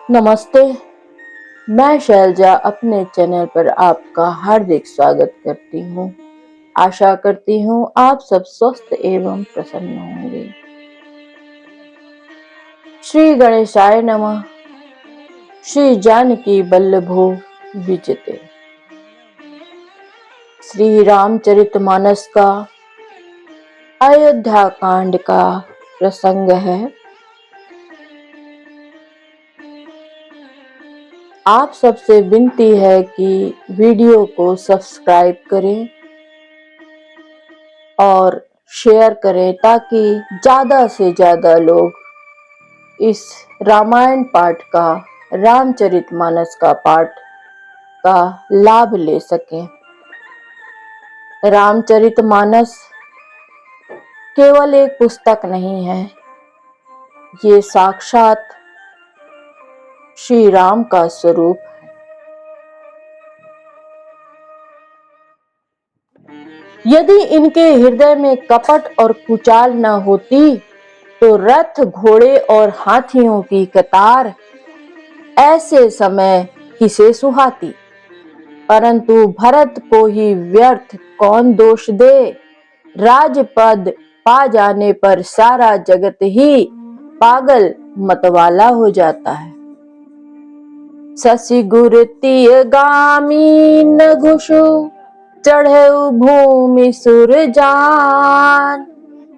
नमस्ते। मैं शैलजा अपने चैनल पर आपका हार्दिक स्वागत करती हूँ। आशा करती हूँ आप सब स्वस्थ एवं प्रसन्न होंगे। श्री गणेशाय नमः। श्री जानकी वल्लभो विजयते। श्री रामचरितमानस का अयोध्या कांड का प्रसंग है। आप सबसे विनती है कि वीडियो को सब्सक्राइब करें और शेयर करें ताकि ज्यादा से ज्यादा लोग इस रामायण पाठ का, रामचरितमानस का पाठ का लाभ ले सकें। रामचरितमानस केवल एक पुस्तक नहीं है, ये साक्षात श्री राम का स्वरूप है। यदि इनके हृदय में कपट और कुचाल न होती तो रथ, घोड़े और हाथियों की कतार ऐसे समय किसे सुहाती। परंतु भरत को ही व्यर्थ कौन दोष दे। राजपद पा जाने पर सारा जगत ही पागल मतवाला हो जाता है। शशि गुर तिय गामी न घुषु, चढ़े भूमि सुर जान।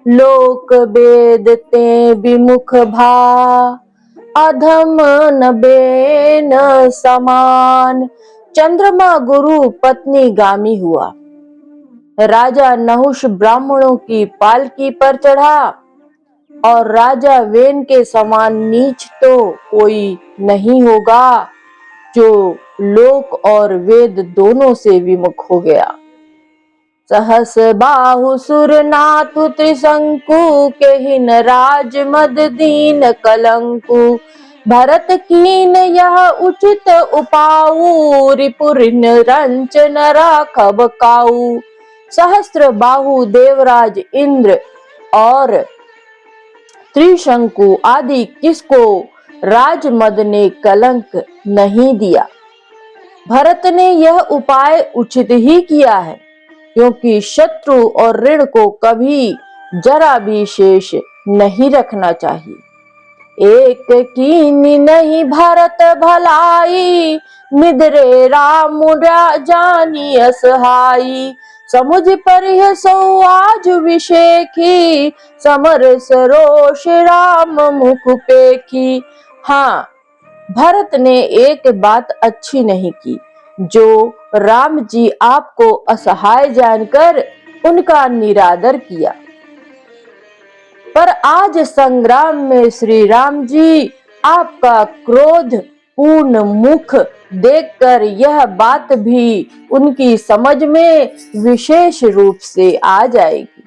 लोक वेद ते विमुख भा, अधम न बेन समान। चंद्रमा गुरु पत्नी गामी हुआ। राजा नहुष ब्राह्मणों की पालकी पर चढ़ा और राजा वेन के समान नीच तो कोई नहीं होगा जो लोक और वेद दोनों से विमुख हो गया। सहस बाहु सुर नाथु त्रिशंकु, केहिन राज मद दीन कलंकु। भरत कीन यह उचित उपाऊ, रिपुर रंच न राखब काऊ। सहस्त्र बाहु देवराज इंद्र और त्रिशंकु आदि किसको राजमद ने कलंक नहीं दिया। भरत ने यह उपाय उचित ही किया है, क्योंकि शत्रु और ऋण को कभी जरा भी शेष नहीं रखना चाहिए। एक कीनी नहीं भरत भलाई, निद्रे राम जानी असहाई। समुझ परिह सो आज विषेखी, समर सरोष राम मुख पेखी। हाँ, भरत ने एक बात अच्छी नहीं की, जो राम जी आपको असहाय जानकर उनका निरादर किया। पर आज संग्राम में श्री राम जी आपका क्रोध पूर्ण मुख देखकर यह बात भी उनकी समझ में विशेष रूप से आ जाएगी।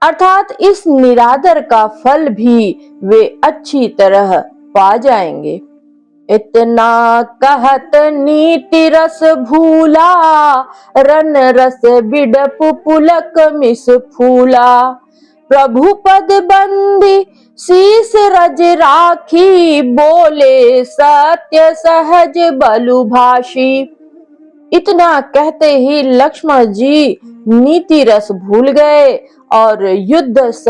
अर्थात इस निरादर का फल भी वे अच्छी तरह पा जाएंगे। इतना कहत नीति रस भूला, रन रस बिडप पुलक मिस फूला। प्रभु पद बंदी शीस रज राखी, बोले सत्य सहज बलु भाषी। इतना कहते ही लक्ष्मण जी नीति रस भूल गए और युद्ध रस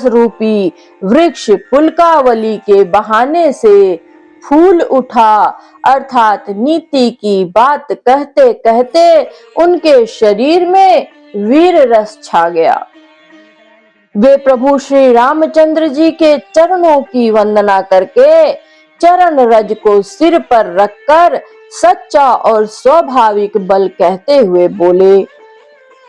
रूपी वृक्ष पुलकावली के बहाने से फूल उठा, अर्थात नीति की बात कहते कहते उनके शरीर में वीर रस छा गया। वे प्रभु श्री रामचंद्र जी के चरणों की वंदना करके चरण रज को सिर पर रखकर सच्चा और स्वाभाविक बल कहते हुए बोले,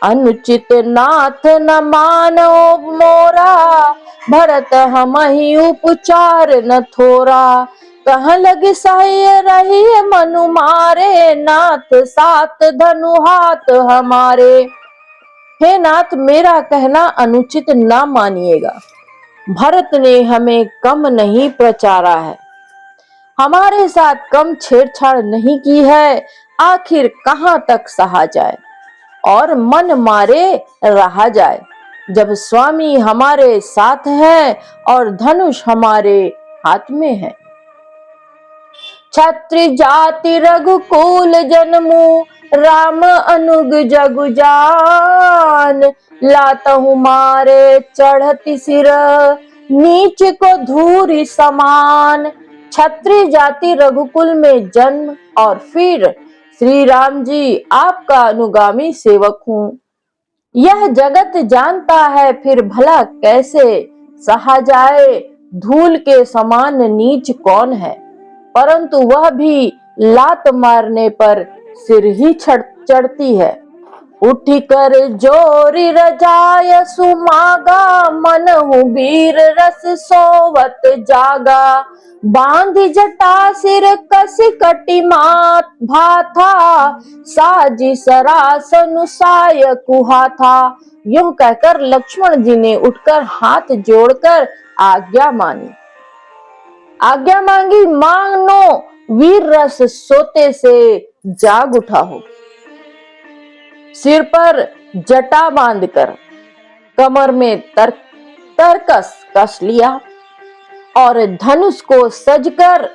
अनुचित नाथ न मानो मोरा, भरत हमहि उपचार न थोरा। कह लग सह्य रही मनु मारे, नाथ सात धनु हाथ हमारे। हे नाथ, मेरा कहना अनुचित ना मानिएगा। भरत ने हमें कम नहीं प्रचारा है, हमारे साथ कम छेड़छाड़ नहीं की है। आखिर कहां तक सहा जाए और मन मारे रहा जाए। जब स्वामी हमारे साथ है और धनुष हमारे हाथ में है। क्षत्रि जाति रघुकुल जन्मु, राम अनुग जगु जान। लातहु मारे चढ़ती सिर, नीच को धूरी समान। क्षत्रिय जाति रघुकुल में जन्म और फिर श्री राम जी आपका अनुगामी सेवक हूँ। यह जगत जानता है फिर भला कैसे सहा जाए, धूल के समान नीच कौन है। परंतु वह भी लात मारने पर सिर ही चढ़ती है। उठी कर जोरी रजाय सुमागा, मनहु वीर रस सोवत जागा। बांधी जटा सिर कसी कटी मात भाथा, साजी सरासन साय कुहा था। यूं कहकर लक्ष्मण जी ने उठकर हाथ जोड़कर आज्ञा मांगी। मानो वीर रस सोते से जाग उठा हो। सिर पर जटा बांधकर कमर में तरकस कस लिया और धनुष को सजकर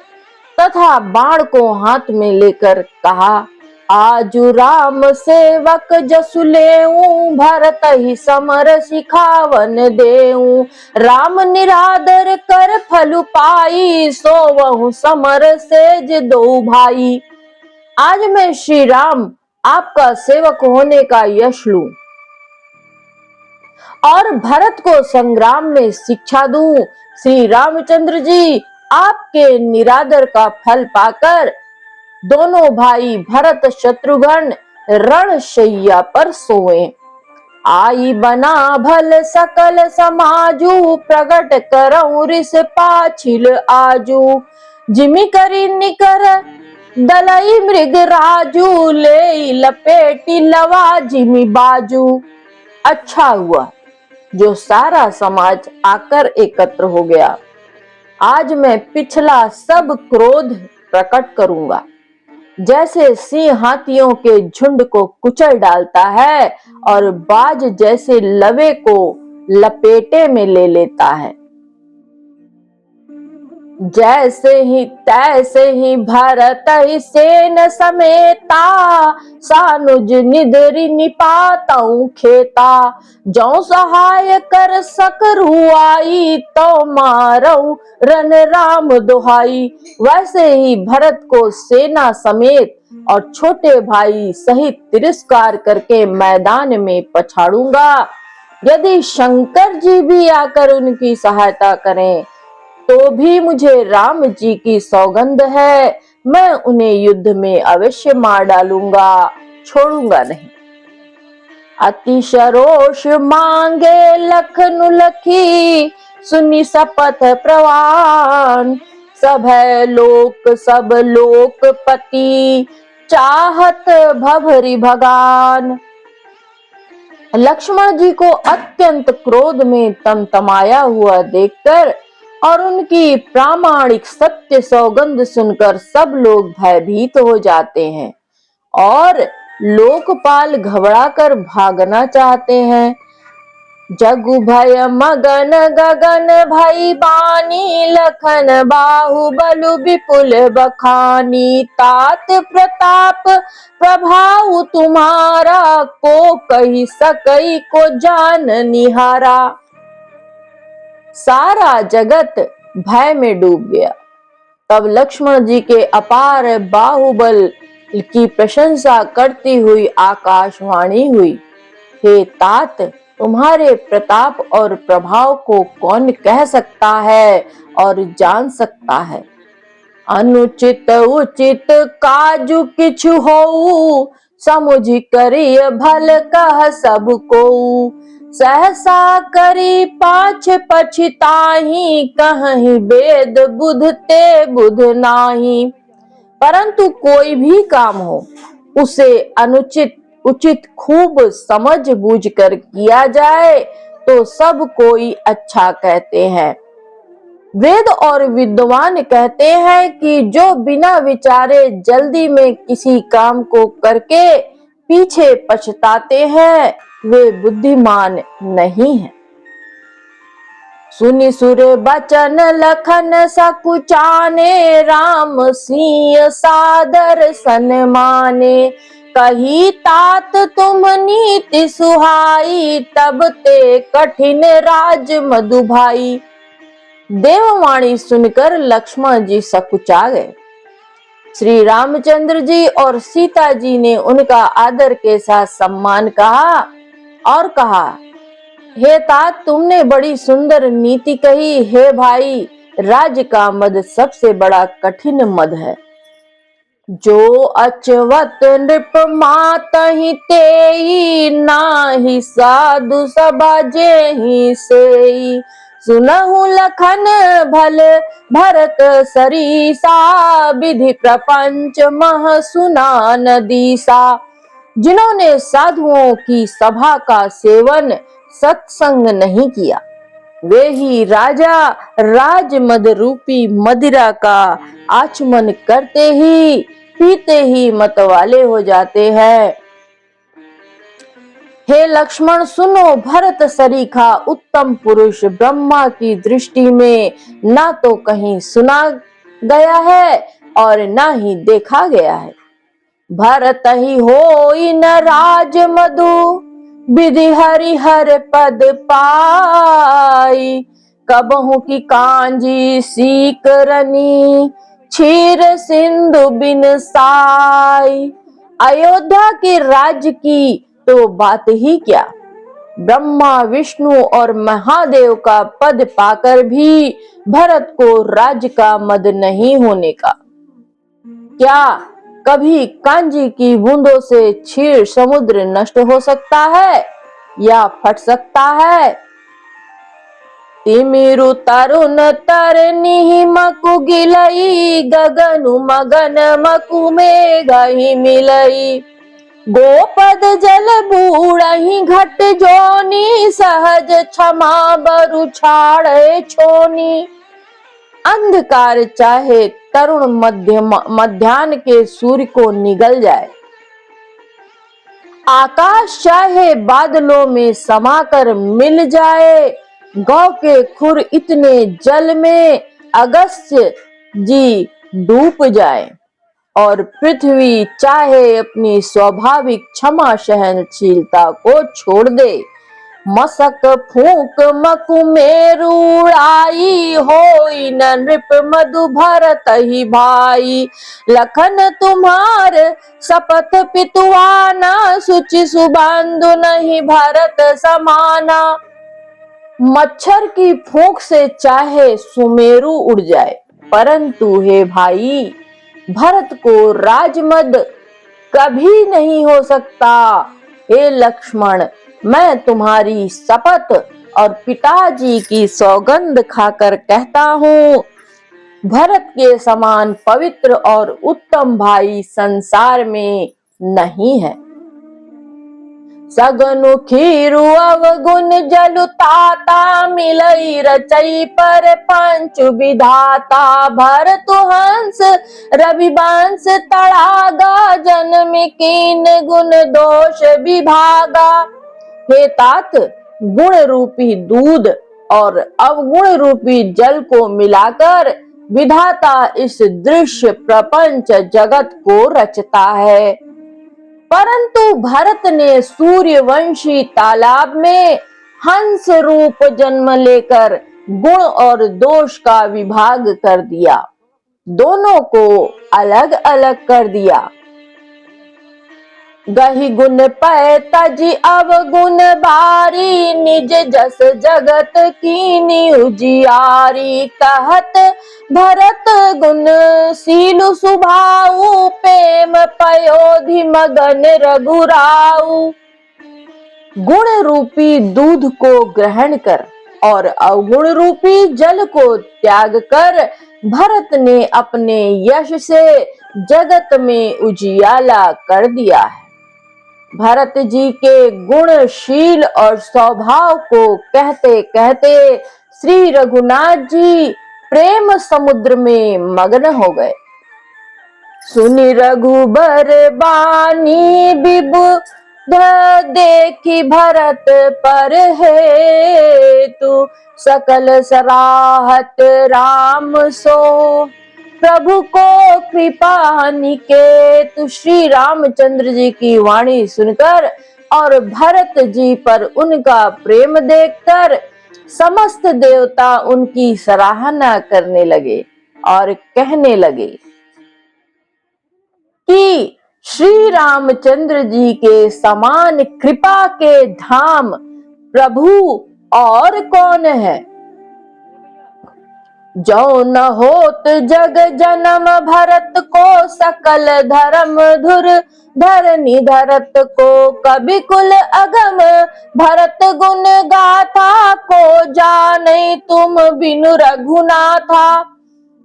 तथा बाण को हाथ में लेकर कहा, आजु राम सेवक जसु लेऊं, भरत ही समर सिखावन देऊं। राम निरादर कर फलु पाई, सोवहु समर सेज दो भाई। आज मैं श्री राम आपका सेवक होने का यश लूं और भरत को संग्राम में शिक्षा दूं। श्री रामचंद्र जी आपके निरादर का फल पाकर दोनों भाई भरत शत्रुघ्न रणशैया पर सोए। आई बना भल सकल समाजू, प्रगट करऊं रिस पाछिल आजू। जिमि करी निकर दलई मृग राजू, ले लपेटी लवा जिमि बाजू। अच्छा हुआ जो सारा समाज आकर एकत्र हो गया। आज मैं पिछला सब क्रोध प्रकट करूंगा। जैसे सिंह हाथियों के झुंड को कुचल डालता है और बाज जैसे लवे को लपेटे में ले लेता है, जैसे ही तैसे ही भरत ही सेन समेता, सानुज निधरि निपातऊ खेता। जौ सहाय कर सकरु आई, तो मारऊ रन राम दुहाई। वैसे ही भरत को सेना समेत और छोटे भाई सहित तिरस्कार करके मैदान में पछाड़ूंगा। यदि शंकर जी भी आकर उनकी सहायता करें तो भी मुझे राम जी की सौगंध है, मैं उन्हें युद्ध में अवश्य मार डालूंगा, छोड़ूंगा नहीं। अति सरोष मांगे लखनु लखी, सुनी शपथ प्रवान। सब लोकपति, चाहत भभरी भगान। लक्ष्मण जी को अत्यंत क्रोध में तमतमाया हुआ देखकर और उनकी प्रामाणिक सत्य सौगंध सुनकर सब लोग भयभीत हो जाते हैं और लोकपाल घबराकर भागना चाहते हैं। जगु भय मगन गगन भई बानी, लखन बाहुबल विपुल बखानी। तात प्रताप प्रभाव तुम्हारा, को कही सकई को जान निहारा। सारा जगत भय में डूब गया। तब लक्ष्मण जी के अपार बाहुबल की प्रशंसा करती हुई आकाशवाणी हुई, हे तात, तुम्हारे प्रताप और प्रभाव को कौन कह सकता है और जान सकता है। अनुचित उचित काजु किछु होऊ, समुझ करिय भल कह सब को। सहसा करी पाछ पछिताही, कहीं वेद बुध ते बुध नाही। परंतु कोई भी काम हो उसे अनुचित उचित खूब समझ बूझ कर किया जाए तो सब कोई अच्छा कहते हैं। वेद और विद्वान कहते हैं कि जो बिना विचारे जल्दी में किसी काम को करके पीछे पछताते हैं वे बुद्धिमान नहीं है। सुनि सुर बचन लखन सकुचाने, राम सिंह सादर सन्माने। कही तात तुम नीति सुहाई, तब ते कठिन राज मधु भाई। देववाणी सुनकर लक्ष्मण जी सकुचा गए। श्री रामचंद्र जी और सीता जी ने उनका आदर के साथ सम्मान कहा और कहा, हे तात, तुमने बड़ी सुंदर नीति कही। हे भाई, राज्य का मद सबसे बड़ा कठिन मद है। जो अचवत नृप मातहि तेई, नाही साधु सभा जेहि सेई। सुनहु लखन भल भरत सरीसा, विधि प्रपंच मह सुनान दीसा। जिन्होंने साधुओं की सभा का सेवन सत्संग नहीं किया, वे ही राजा राजमद रूपी मदिरा का आचमन करते ही पीते ही मतवाले हो जाते हैं। हे लक्ष्मण सुनो, भरत सरीखा उत्तम पुरुष ब्रह्मा की दृष्टि में ना तो कहीं सुना गया है और ना ही देखा गया है। भरत ही होई न राज मधु, विधि हरिहर पद पाई। कबहु की कांजी सीकरनी, क्षीर सिंधु बिन साई। अयोध्या के राज्य की तो बात ही क्या, ब्रह्मा विष्णु और महादेव का पद पाकर भी भरत को राज्य का मद नहीं होने का। क्या कभी कांजी की बूंदों से क्षीर समुद्र नष्ट हो सकता है या फट सकता है? तिमिरु तरुण तरनी मकु गिलई, गगनु मगन मकु मेघ ही मिलई। गोपद जल बूढ़ही घट जोनी, सहज क्षमा बरु छाड़े छोनी। अंधकार चाहे तरुण मध्याह्न के सूर्य को निगल जाए, आकाश चाहे बादलों में समाकर मिल जाए, गौ के खुर इतने जल में अगस्त्य जी डूब जाए, और पृथ्वी चाहे अपनी स्वाभाविक क्षमा सहनशीलता को छोड़ दे, मसक फूक मकु मेरु उड़ाई, होई न नृप मधु भरत ही भाई। लखन तुम्हार शपथ पितुआना, सुचि सुबंधु नहीं भरत समाना। मच्छर की फूंक से चाहे सुमेरु उड़ जाए, परंतु हे भाई, भरत को राजमद कभी नहीं हो सकता। हे लक्ष्मण, मैं तुम्हारी शपथ और पिताजी की सौगंध खाकर कहता हूँ, भरत के समान पवित्र और उत्तम भाई संसार में नहीं है। सगनु खीरु अवगुण जलु ताता, मिलई रचई पर पंचु विधाता। भरतु हंस रविवंश तड़ागा, जन्म कीन गुण दोष विभागा। हे तात, गुण रूपी दूध और अवगुण रूपी जल को मिलाकर विधाता इस दृश्य प्रपंच जगत को रचता है। परंतु भरत ने सूर्यवंशी तालाब में हंस रूप जन्म लेकर गुण और दोष का विभाग कर दिया, दोनों को अलग अलग कर दिया। गहि गुण पै तजी अवगुण बारी, निज जस जगत कीनी उजियारी। कहत भरत गुण सीलु सुभाऊ, प्रेम पयोधि मगन रघुराऊ। गुण रूपी दूध को ग्रहण कर और अवगुण रूपी जल को त्याग कर भरत ने अपने यश से जगत में उजियाला कर दिया है। भरत जी के गुणशील और स्वभाव को कहते कहते श्री रघुनाथ जी प्रेम समुद्र में मग्न हो गए। सुनि रघुबर बानी बिबु देखी भरत पर है तू सकल सराहत राम सो। प्रभु को कृपा निकेत। श्री रामचंद्र जी की वाणी सुनकर और भरत जी पर उनका प्रेम देखकर समस्त देवता उनकी सराहना करने लगे और कहने लगे कि श्री रामचंद्र जी के समान कृपा के धाम प्रभु और कौन है। जो न होत जग जन्म भरत को सकल धर्म धुर धरनी धरत को कभी कुल अगम भरत गुण गाथा को जाने तुम बिनु रघुनाथा।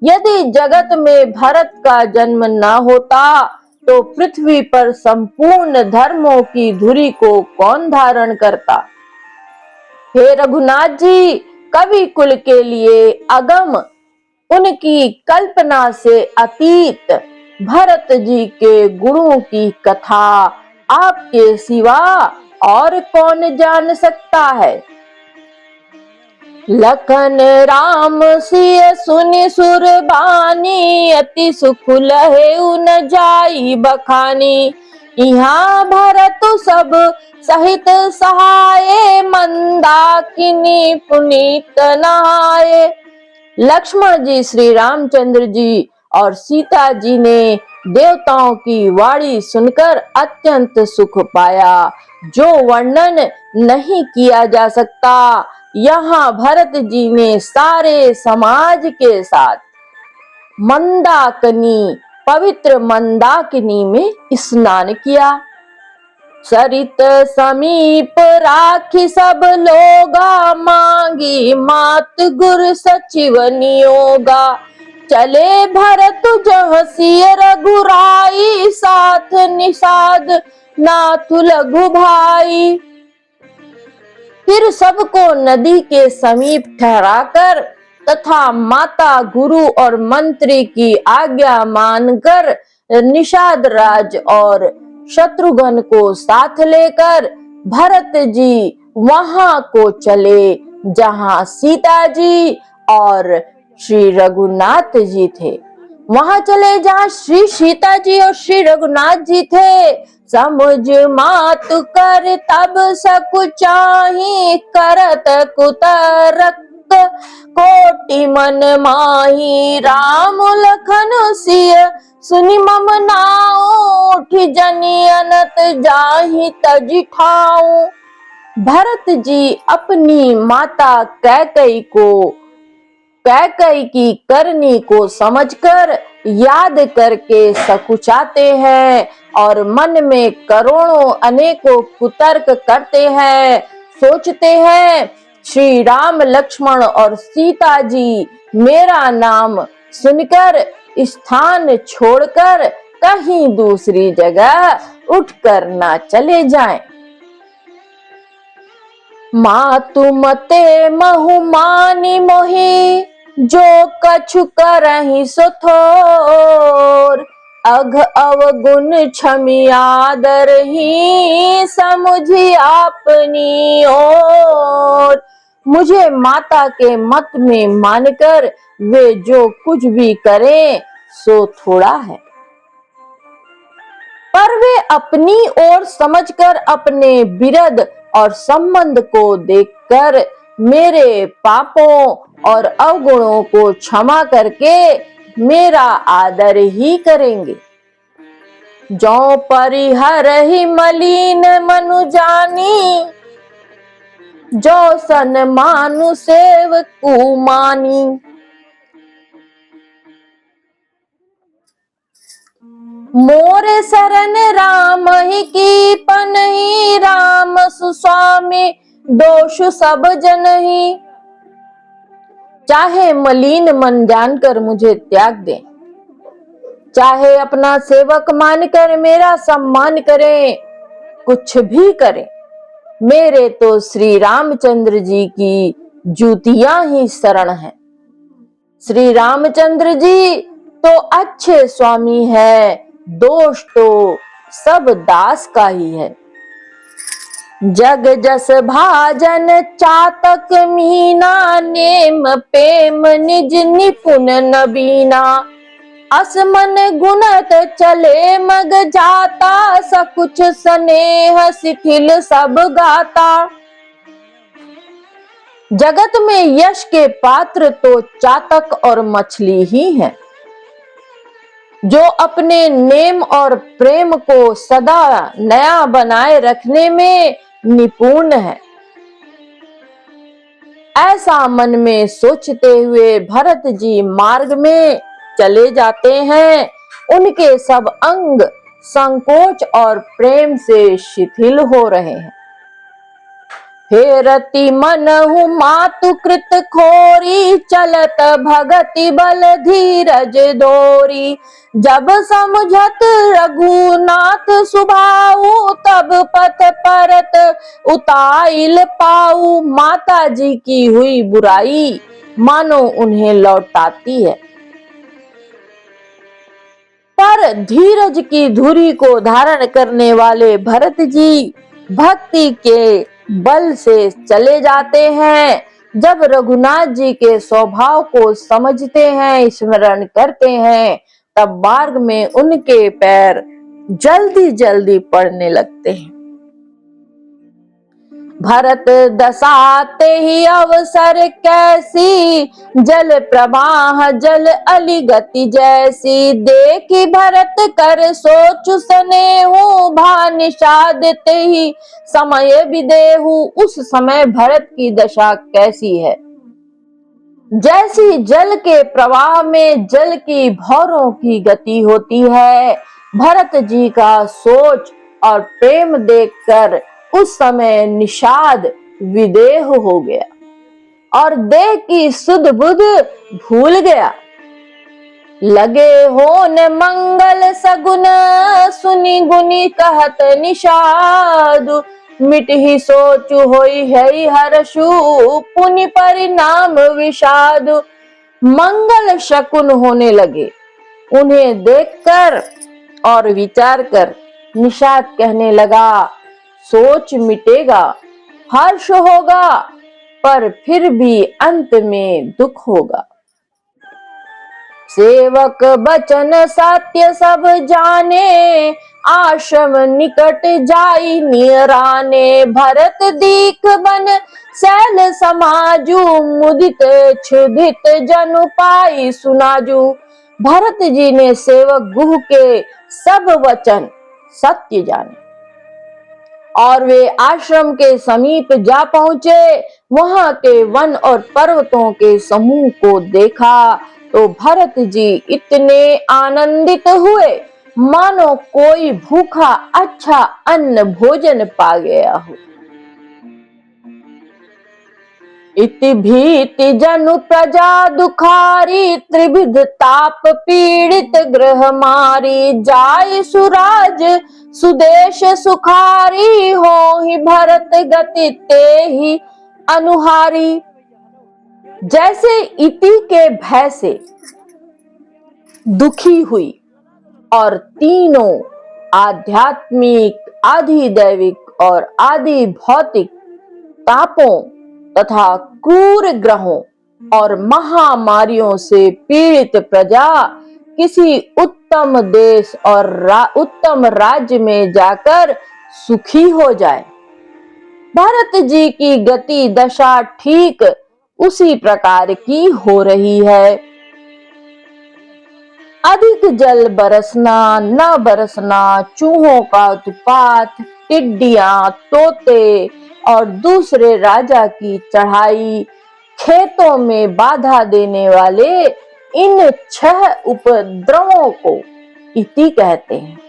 यदि जगत में भरत का जन्म न होता तो पृथ्वी पर संपूर्ण धर्मों की धुरी को कौन धारण करता। हे रघुनाथ जी, कवि कुल के लिए अगम, उनकी कल्पना से अतीत भरत जी के गुणों की कथा आपके सिवा और कौन जान सकता है। लखन राम सिय सुनि सुर बानी अति सुख लहे उन जाई बखानी। यहाँ भरत सब सहित सहाये मंदाकिनी पुनीत नहाये। लक्ष्मण जी, श्री रामचंद्र जी और सीता जी ने देवताओं की वाणी सुनकर अत्यंत सुख पाया जो वर्णन नहीं किया जा सकता। यहाँ भरत जी ने सारे समाज के साथ मंदाकिनी, पवित्र मंदाकिनी में स्नान किया। सरित समीप राखी सब लोगा मांगी मात गुर सचिव नियोगा। चले भरत जह सिय रघुराई साथ निषाद नाथ लघु भाई। फिर सबको नदी के समीप ठहराकर तथा माता गुरु और मंत्री की आज्ञा मानकर निषाद राज और शत्रुघ्न को साथ लेकर भरत जी वहां को चले जहां सीता जी और श्री रघुनाथ जी थे। वहां चले जहां श्री सीता जी और श्री रघुनाथ जी थे। समुझ मातु कर तब सकुचाही करत कुतरक कोटि मन माही। राम लखन सिय सुनि मम नाउ उठि जनि अनत जाहि तजि ठाऊ। भरत जी अपनी माता कैकई की करनी को समझकर याद करके सकुचाते हैं और मन में करोड़ों अनेकों कुतर्क करते हैं। सोचते हैं श्री राम लक्ष्मण और सीता जी मेरा नाम सुनकर स्थान छोड़कर कहीं दूसरी जगह उठकर ना चले जाएं। मातु मते महु मानी मोहि जो कछु करहि सो थोर। अघ अवगुण क्षमी आदर ही समुझी आपनी ओर। मुझे माता के मत में मानकर वे जो कुछ भी करें सो थोड़ा है, पर वे अपनी ओर समझकर अपने विरध और संबंध को देखकर मेरे पापों और अवगुणों को क्षमा करके मेरा आदर ही करेंगे। जो परिहर ही मलिन मनु जानी जो सन मानु सेवकु मानी। मोरे शरण राम ही की पनही राम सुस्वामी दोष सब जनही। चाहे मलिन मन जानकर मुझे त्याग दें, चाहे अपना सेवक मानकर मेरा सम्मान करें, कुछ भी करें, मेरे तो श्री रामचंद्र जी की जूतियां ही शरण हैं। श्री रामचंद्र जी तो अच्छे स्वामी है, दोष तो सब दास का ही है। जग जस भाजन चातक मीना, नेम प्रेम निज निपुण नबीना। असमन गुणत चले मग जाता, सकुच स्नेह शिथिल सब गाता। जगत में यश के पात्र तो चातक और मछली ही हैं, जो अपने नेम और प्रेम को सदा नया बनाए रखने में निपुण है। ऐसा मन में सोचते हुए भरत जी मार्ग में चले जाते हैं। उनके सब अंग संकोच और प्रेम से शिथिल हो रहे हैं। फेरति मनहु मातु कृत खोरी, चलत भगति बल धीरज दोरी। जब समझत रघुनाथ सुभाऊ, तब पथ परत उताइल पाऊ। माता जी की हुई बुराई मानो उन्हें लौटाती है, पर धीरज की धुरी को धारण करने वाले भरत जी भक्ति के बल से चले जाते हैं। जब रघुनाथ जी के स्वभाव को समझते हैं, स्मरण करते हैं, तब मार्ग में उनके पैर जल्दी जल्दी पड़ने लगते हैं। भरत दसाते ही अवसर कैसी, जल प्रवाह जल अली गति जैसी। देखी भरत कर सोच स्नेहु, भा निषादित ही समय विदेहु। उस समय भरत की दशा कैसी है, जैसी जल के प्रवाह में जल की भौरों की गति होती है। भरत जी का सोच और प्रेम देखकर उस समय निषाद विदेह हो गया और देह की सुध बुध भूल गया। लगे होन मंगल सगुन, सुनी गुनी कहत निषादु। मिट ही सोचु होई है हर्षु, पुनि परिणाम विषादु। मंगल शकुन होने लगे। उन्हें देखकर और विचार कर निषाद कहने लगा, सोच मिटेगा, हर्ष होगा, पर फिर भी अंत में दुख होगा। सेवक बचन सत्य सब जाने, आश्रम निकट जाई निराने। भरत दीख बन शैल समाजू, मुदित क्षुधित जनु पाई सुनाजू। भरत जी ने सेवक गुह के सब वचन सत्य जाने और वे आश्रम के समीप जा पहुंचे। वहां के वन और पर्वतों के समूह को देखा तो भरत जी इतने आनंदित हुए मानो कोई भूखा अच्छा अन्न भोजन पा गया हो। इति भीति जनु प्रजा दुखारी, त्रिविध ताप पीड़ित गृह मारी। जाय सुराज सुदेश सुखारी, होहि भरत गति तेहि अनुहारी। जैसे इति के भय से दुखी हुई और तीनों आध्यात्मिक, आदि दैविक और आदि भौतिक तापों तथा क्रूर ग्रहों और महामारियों से पीड़ित प्रजा किसी उत्तम देश और उत्तम राज्य में जाकर सुखी हो जाए। भरत जी की गति दशा ठीक उसी प्रकार की हो रही है। अधिक जल बरसना न बरसना, चूहों का उत्पात, टिड्डियां, तोते और दूसरे राजा की चढ़ाई, खेतों में बाधा देने वाले इन 6 उपद्रवों को इति कहते हैं।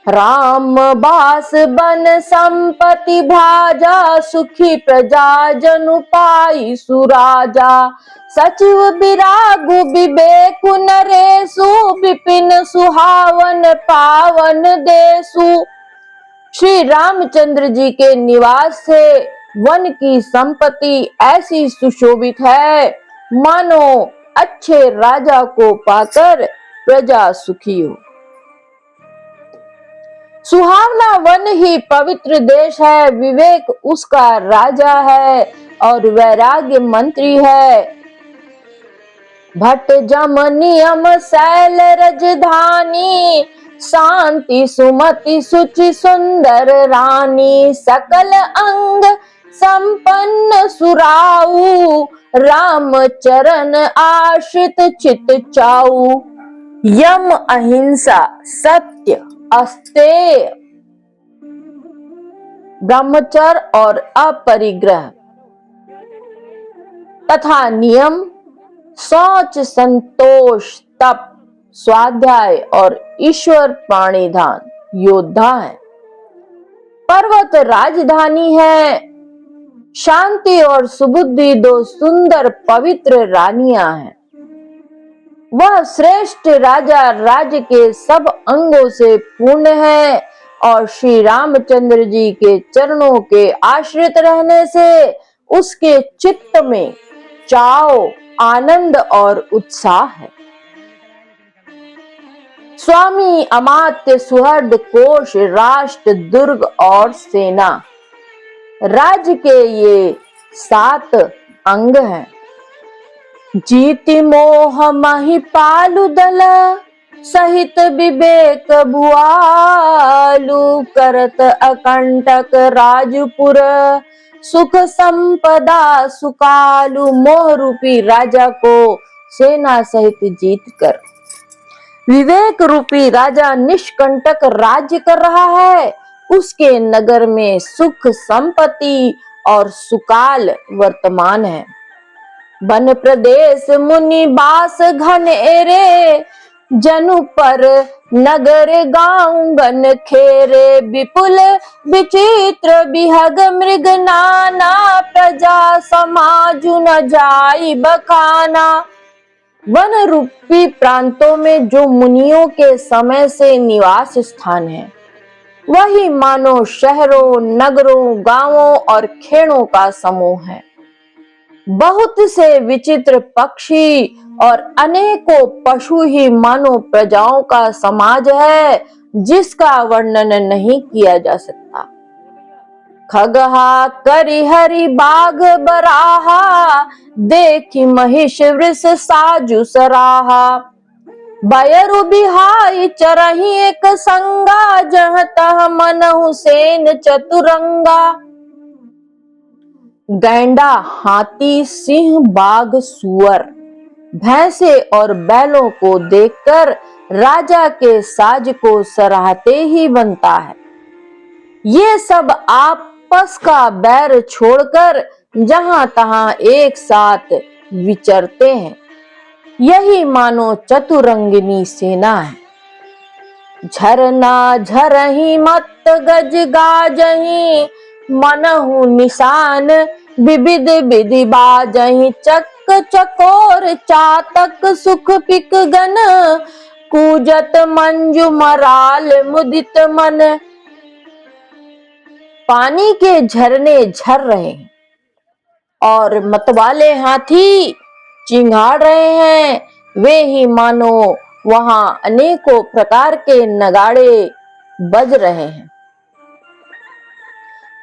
राम बास बन संपत्ति भाजा, सुखी प्रजा जनु पाई सुराजा। सचिव विरागु विवेकु नरेशु, विपिन सुहावन पावन देशु। श्री रामचंद्र जी के निवास से वन की संपत्ति ऐसी सुशोभित है मानो अच्छे राजा को पाकर प्रजा सुखी हो। सुहावना वन ही पवित्र देश है, विवेक उसका राजा है और वैराग्य मंत्री है। भट्ट जम नियम शैल रजधानी, शांति सुमति सुचि सुंदर रानी। सकल अंग संपन्न सुराऊ, राम चरण आश्रित चित चाऊ। यम अहिंसा सत्य अस्तेय, ब्रह्मचर्य और अपरिग्रह तथा नियम शौच संतोष तप स्वाध्याय और ईश्वर प्राणिधान योद्धा है। पर्वत राजधानी है, शांति और सुबुद्धि दो सुंदर पवित्र रानियां हैं। वह श्रेष्ठ राजा राज्य के सब अंगों से पूर्ण है और श्री रामचंद्र जी के चरणों के आश्रित रहने से उसके चित्त में चाव आनंद और उत्साह है। स्वामी अमात्य सुहृद कोश राष्ट्र दुर्ग और सेना, राज्य के ये 7 अंग हैं। जीति मोह महिपालु दल, सहित विवेक भुआलु। करत अकंटक राजपुर, सुख संपदा सुकालु। मोह रूपी राजा को सेना सहित जीत कर विवेक रूपी राजा निष्कंटक राज्य कर रहा है। उसके नगर में सुख संपत्ति और सुकाल वर्तमान है। वन प्रदेश मुनि बास घन एरे, जनु पर नगर गांव गन खेरे। विपुल विचित्र विहग मृग नाना, प्रजा समाजु न जाई बखाना। वन रूपी प्रांतों में जो मुनियों के समय से निवास स्थान है, वही मानो शहरों नगरों गांवों और खेड़ों का समूह है। बहुत से विचित्र पक्षी और अनेकों पशु ही मानो प्रजाओं का समाज है, जिसका वर्णन नहीं किया जा सकता। खगहा करिहरि बाघ बराहा, देखी महिष वृष साजु सराहा। बयरु बिहाई चरही एक संगा, जह तह मनहु सेन चतुरंगा। गैंडा हाथी सिंह बाघ सुअर भैंसे और बैलों को देखकर राजा के साज को सराहते ही बनता है। ये सब आपस का बैर छोड़कर जहां तहां एक साथ विचरते हैं। यही मानो चतुरंगिनी सेना है। झरना झरही मत गज गाजही, मनहु निशान विविध विधि बाजही। चक चकोर चातक सुख पिक गन, कूजत मंजु मराल मुदित मन। पानी के झरने झर रहे हैं और मतवाले हाथी चिंगाड़ रहे हैं। वे ही मानो वहां अनेकों प्रकार के नगाड़े बज रहे हैं।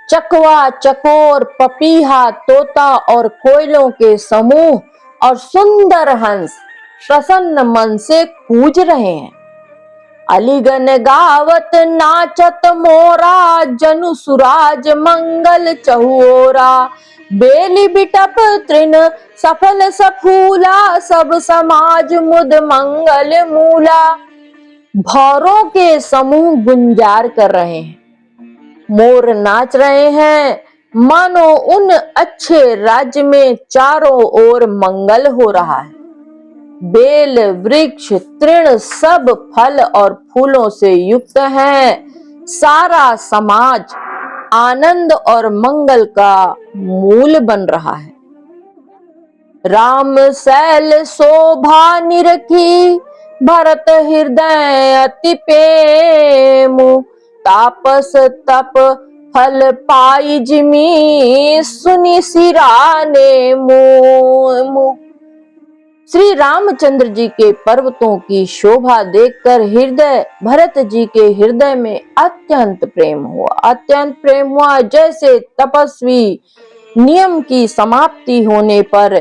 चकवा चकोर पपीहा तोता और कोयलों के समूह और सुंदर हंस प्रसन्न मन से कूज रहे हैं। अलीगन गावत नाचत मोरा, जनु सुराज मंगल चहुओरा। बेली बिटप तृण सफल सफूला, सब समाज मुद मंगल मूला। भौरों के समूह गुंजार कर रहे हैं, मोर नाच रहे हैं, मानो उन अच्छे राज्य में चारों ओर मंगल हो रहा है। बेल वृक्ष तृण सब फल और फूलों से युक्त हैं। सारा समाज आनंद और मंगल का मूल बन रहा है। राम शैल शोभा निरखी, भरत हृदय अति प्रेमु। तापस तप फल पाई जिमी, सुनि सिराने मुँह। श्री रामचंद्र जी के पर्वतों की शोभा देखकर भरत जी के हृदय में अत्यंत प्रेम हुआ। जैसे तपस्वी नियम की समाप्ति होने पर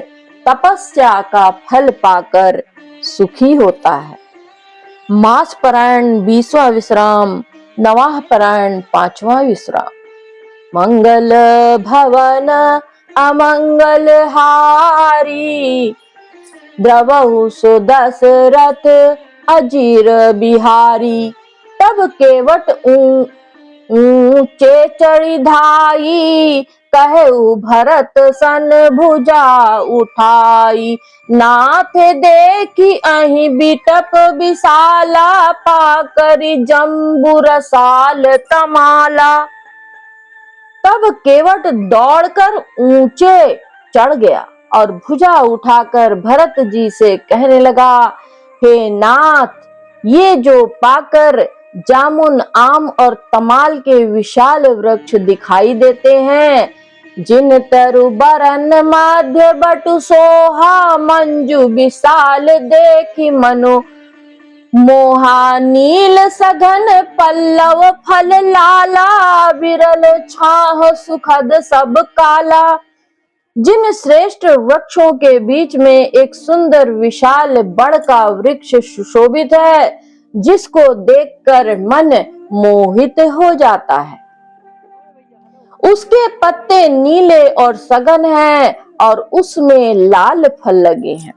तपस्या का फल पाकर सुखी होता है। मास परायण 20वां विश्राम, नवाह परायण 5वां विश्राम। मंगल भवन अमंगल हारी, द्रवहु सो दशरथ अजीर बिहारी। तब केवट ऊंचे चढ़ी धाई, कहु भरत सन भुजा उठाई। नाथ देखी अहि बिटप विशाला, पाकरि जम्बू रसाल तमाला। तब केवट दौड़कर ऊंचे चढ़ गया और भुजा उठाकर भरत जी से कहने लगा, हे नाथ, ये जो पाकर जामुन, आम और तमाल के विशाल वृक्ष दिखाई देते हैं, जिन तरु बरन मध्य बटु सोहा, मंजू विशाल देखी मनु मोहा। नील सघन पल्लव फल लाला, विरल छाह सुखद सब काला। जिन श्रेष्ठ वृक्षों के बीच में एक सुंदर विशाल बड़ का वृक्ष सुशोभित है, जिसको देखकर मन मोहित हो जाता है। उसके पत्ते नीले और सघन हैं और उसमें लाल फल लगे हैं।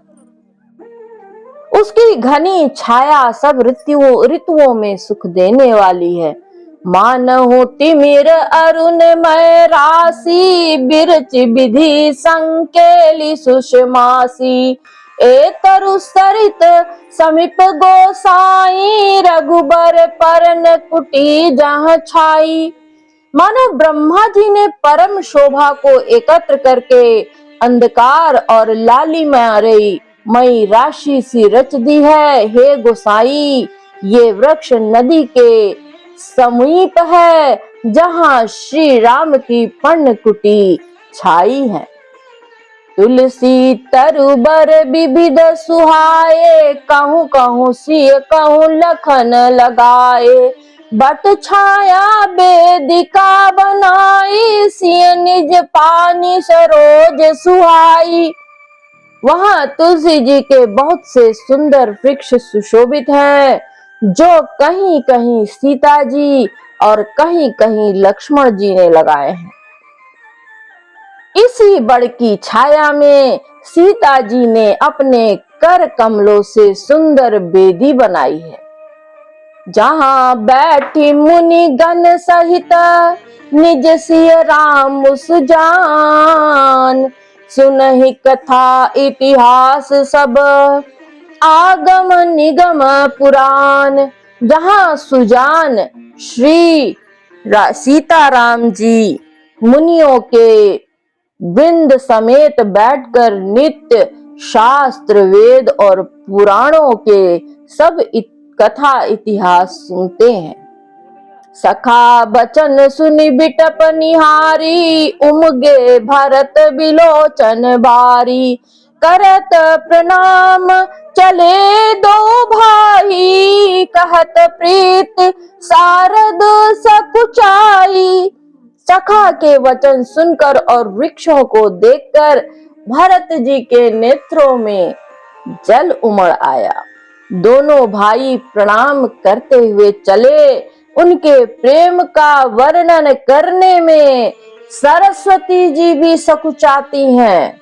उसकी घनी छाया सब ऋतुओं में सुख देने वाली है। मानहु तिमिर अरुणमय राशि, बिरच विधि संकेली सुषमासी। ए तरु सरित समीप गोसाई, रघुबर परन कुटी जहाँ छाई। मानो ब्रह्मा जी ने परम शोभा को एकत्र करके अंधकार और लालिमा मई राशि सी रच दी है। हे गोसाई, ये वृक्ष नदी के समीप है, जहाँ श्री राम की पर्ण कुटी छाई है। तुलसी तरुबर विविध सुहाए, कहूँ कहूँ सिय कहूँ लखन लगाए। बट छाया वेदिका बनाई, सिय निज पानी सरोज सुहाई। वहां तुलसी जी के बहुत से सुंदर वृक्ष सुशोभित हैं, जो कहीं कहीं सीता जी और कहीं कहीं लक्ष्मण जी ने लगाए हैं। इसी बड़ की छाया में सीता जी ने अपने कर कमलों से सुंदर बेदी बनाई है, जहां बैठी मुनि गण सहित निज सिय राम सुजान। सुनहि कथा इतिहास सब आगम निगम पुराण। जहां सुजान श्री सीताराम जी मुनियों के वृंद समेत बैठकर नित्य शास्त्र, वेद और पुराणों के सब कथा इतिहास सुनते हैं। सखा बचन सुनि बिटप निहारी, उमगे भरत बिलोचन बारी। करत प्रणाम चले दो भाई, कहत प्रीत सारद सकुचाई। सखा के वचन सुनकर और वृक्षों को देखकर भरत जी के नेत्रों में जल उमड़ आया। दोनों भाई प्रणाम करते हुए चले। उनके प्रेम का वर्णन करने में सरस्वती जी भी सकुचाती हैं।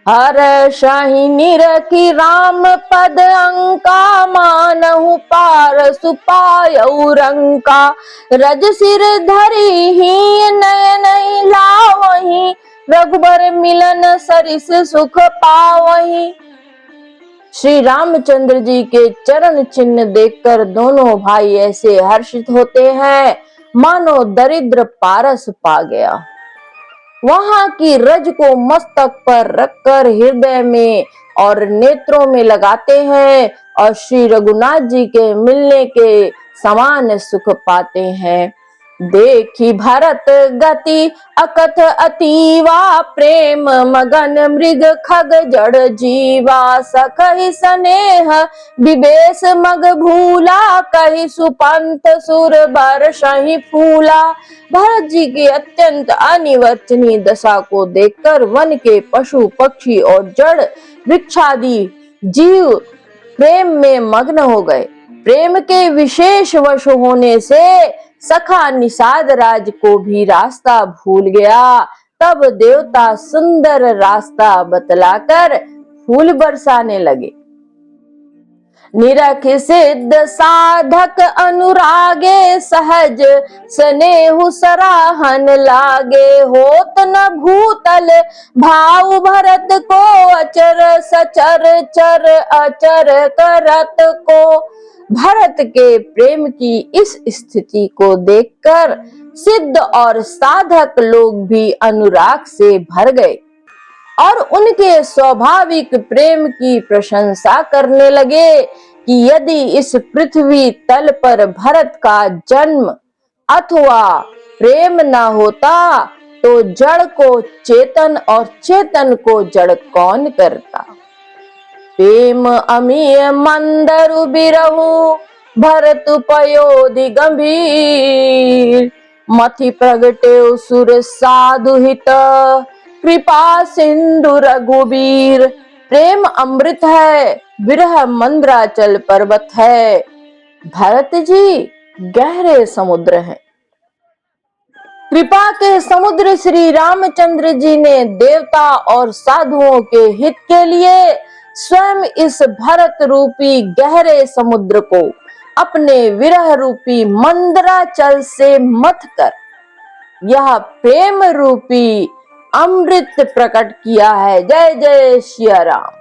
हर शाही निरखी राम पद अंका, मानहु पार सुपायउ रंका। रज सिर धरी ही नयन लावही, रघुबर मिलन सरिस सुख पावही। श्री रामचंद्र जी के चरण चिन्ह देखकर दोनों भाई ऐसे हर्षित होते हैं, मानो दरिद्र पारस पा गया। वहां की रज को मस्तक पर रखकर हृदय में और नेत्रों में लगाते हैं और श्री रघुनाथ जी के मिलने के समान सुख पाते हैं। देखी भरत गति अकथ अतीवा, प्रेम मगन मृग खग जड़ जीवा। सखहि सनेह विवेश मग भूला, कहि सुपंथ सुर बरसहि फूला। भरत जी की अत्यंत अनिवर्चनीय दशा को देखकर वन के पशु पक्षी और जड़ वृक्षादि जीव प्रेम में मग्न हो गए। प्रेम के विशेष वश होने से सखा निषाद राज को भी रास्ता भूल गया। तब देवता सुंदर रास्ता बतलाकर फूल बरसाने लगे। निरख सिद्ध साधक अनुरागे, सहज स्नेहु सराहन लागे। होत न भूतल भाव भरत को, अचर सचर चर अचर करत को। भरत के प्रेम की इस स्थिति को देखकर सिद्ध और साधक लोग भी अनुराग से भर गए और उनके स्वाभाविक प्रेम की प्रशंसा करने लगे कि यदि इस पृथ्वी तल पर भरत का जन्म अथवा प्रेम न होता तो जड़ को चेतन और चेतन को जड़ कौन करता। प्रेम अमीय मंदरु बिरहु, भरत पयोधि गंभीर। मथि प्रगटे सुर साधु हित, कृपा सिंधु रघुबीर। प्रेम अमृत है, विरह मंद्राचल पर्वत है। भरत जी गहरे समुद्र हैं। कृपा के समुद्र श्री रामचंद्र जी ने देवता और साधुओं के हित के लिए स्वयं इस भरत रूपी गहरे समुद्र को अपने विरह रूपी मंदराचल से मथ कर यह प्रेम रूपी अमृत प्रकट किया है। जय जय सिया राम।